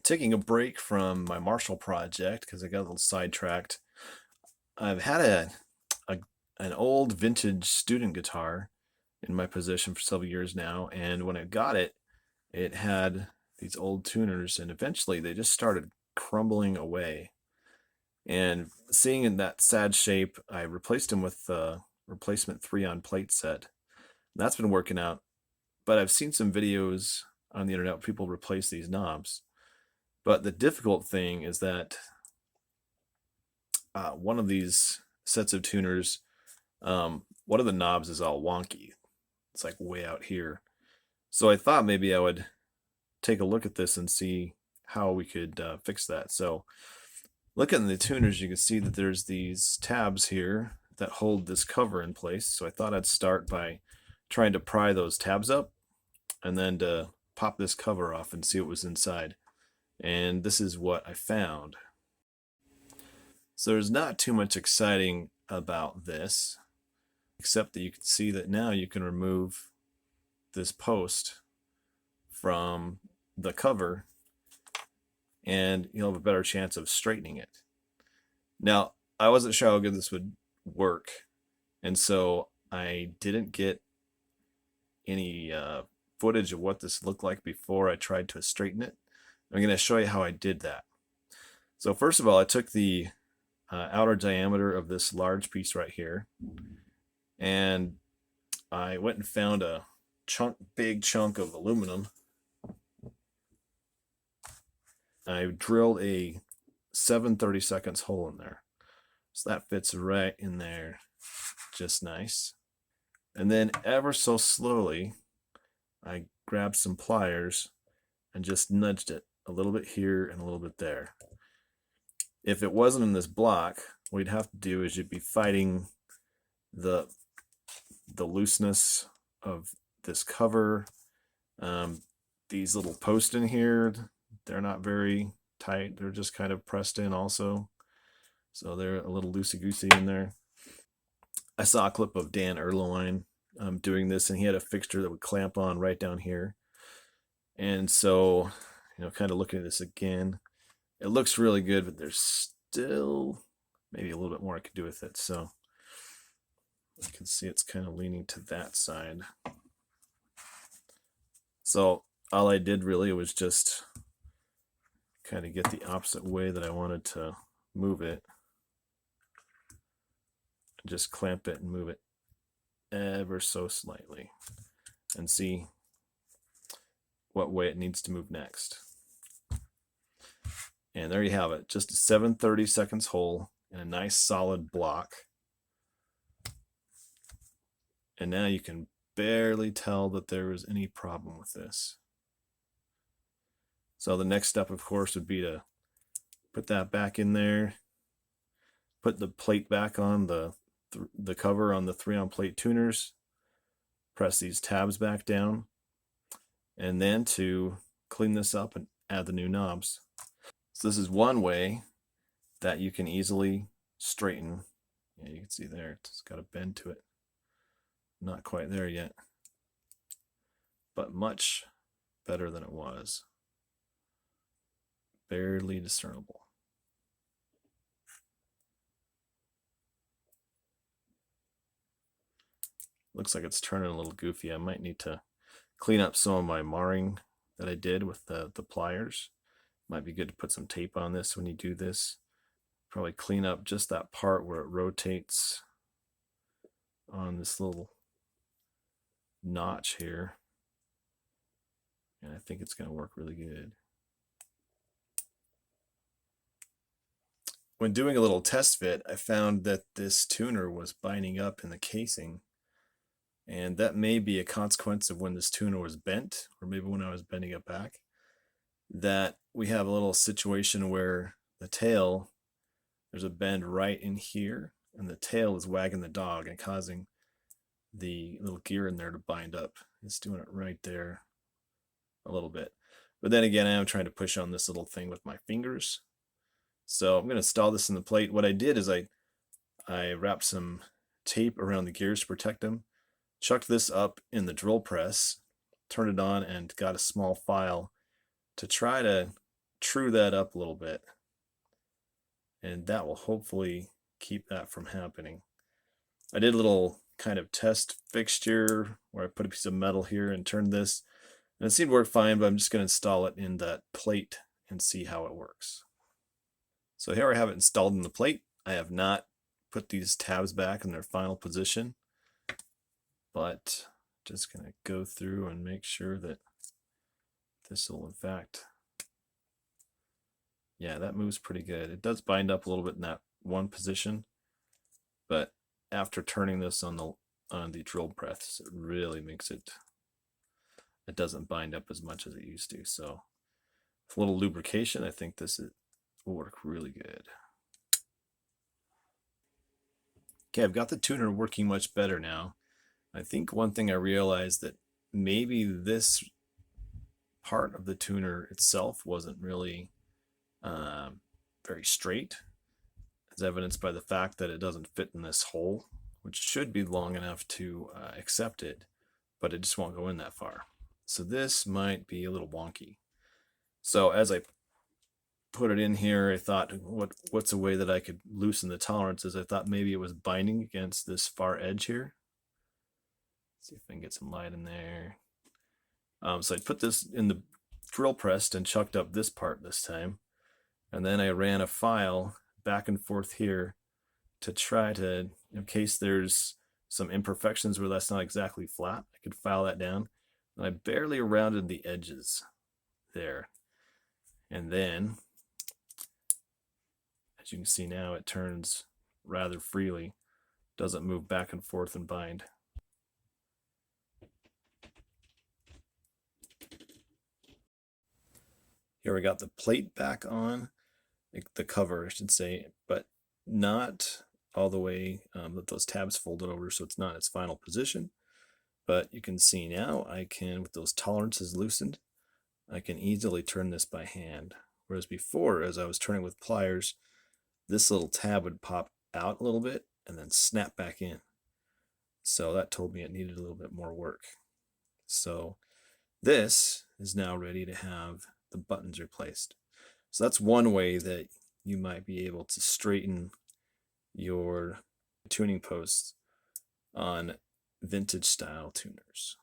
taking a break from my Marshall project because I got a little sidetracked. I've had a an old vintage student guitar in my possession for several years now, and when I got it, it had these old tuners, and eventually they just started crumbling away. And seeing in that sad shape, I replaced them with a replacement 3-on plate set. That's been working out, but I've seen some videos on the internet where people replace these knobs. But the difficult thing is that one of these sets of tuners, one of the knobs is all wonky. It's like way out here. So I thought maybe I would take a look at this and see how we could fix that. So looking at the tuners, you can see that there's these tabs here that hold this cover in place. So I thought I'd start by trying to pry those tabs up and then to pop this cover off and see what was inside. And this is what I found. So there's not too much exciting about this, except that you can see that now you can remove this post from the cover and you'll have a better chance of straightening it. Now, I wasn't sure how good this would work, and so I didn't get any footage of what this looked like before I tried to straighten it. I'm going to show you how I did that. So first of all, I took the outer diameter of this large piece right here, and I went and found a big chunk of aluminum. I drilled a 7/32 hole in there, so that fits right in there just nice. And then ever so slowly I grabbed some pliers and just nudged it a little bit here and a little bit there. If it wasn't in this block, what you'd have to do is you'd be fighting the looseness of this cover. These little posts in here, they're not very tight. They're just kind of pressed in also. So they're a little loosey-goosey in there. I saw a clip of Dan Erlewine doing this, and he had a fixture that would clamp on right down here. And so, kind of looking at this again, it looks really good, but there's still maybe a little bit more I could do with it. So you can see it's kind of leaning to that side. So all I did really was just kind of get the opposite way that I wanted to move it. Just clamp it and move it ever so slightly and see what way it needs to move next. And there you have it, just a 7/32 hole in a nice solid block. And now you can barely tell that there was any problem with this. So the next step, of course, would be to put that back in there, put the plate back on the cover on the 3-on plate tuners, press these tabs back down, and then to clean this up and add the new knobs. So this is one way that you can easily straighten. Yeah, you can see there, it's got a bend to it. Not quite there yet, but much better than it was. Barely discernible. Looks like it's turning a little goofy. I might need to clean up some of my marring that I did with the pliers. Might be good to put some tape on this when you do this. Probably clean up just that part where it rotates on this little notch here. And I think it's going to work really good. When doing a little test fit, I found that this tuner was binding up in the casing. And that may be a consequence of when this tuner was bent, or maybe when I was bending it back, that we have a little situation where the tail, there's a bend right in here, and the tail is wagging the dog and causing the little gear in there to bind up. It's doing it right there a little bit. But then again, I am trying to push on this little thing with my fingers. So I'm going to install this in the plate. What I did is I wrapped some tape around the gears to protect them, chucked this up in the drill press, turned it on, and got a small file to try to true that up a little bit, and that will hopefully keep that from happening. I did a little kind of test fixture where I put a piece of metal here and turned this, and it seemed to work fine, but I'm just going to install it in that plate and see how it works. So here I have it installed in the plate. I have not put these tabs back in their final position, but just going to go through and make sure that this will in fact, yeah, that moves pretty good. It does bind up a little bit in that one position, but after turning this on the drill press, it really makes it, it doesn't bind up as much as it used to. So with a little lubrication, I think this will work really good. Okay, I've got the tuner working much better now. I think one thing I realized that maybe this part of the tuner itself wasn't really very straight, as evidenced by the fact that it doesn't fit in this hole, which should be long enough to accept it, but it just won't go in that far. So this might be a little wonky. So as I put it in here, I thought, what's a way that I could loosen the tolerances? I thought maybe it was binding against this far edge here. Let's see if I can get some light in there. So I put this in the drill press and chucked up this part this time. And then I ran a file back and forth here to try to, in case there's some imperfections where that's not exactly flat, I could file that down. And I barely rounded the edges there. And then, as you can see now, it turns rather freely, doesn't move back and forth and bind. Here we got the plate back on, the cover I should say, but not all the way, with those tabs folded over so it's not in its final position. But you can see now I can, with those tolerances loosened, I can easily turn this by hand. Whereas before, as I was turning with pliers, this little tab would pop out a little bit and then snap back in. So that told me it needed a little bit more work. So this is now ready to have the buttons replaced. So that's one way that you might be able to straighten your tuning posts on vintage style tuners.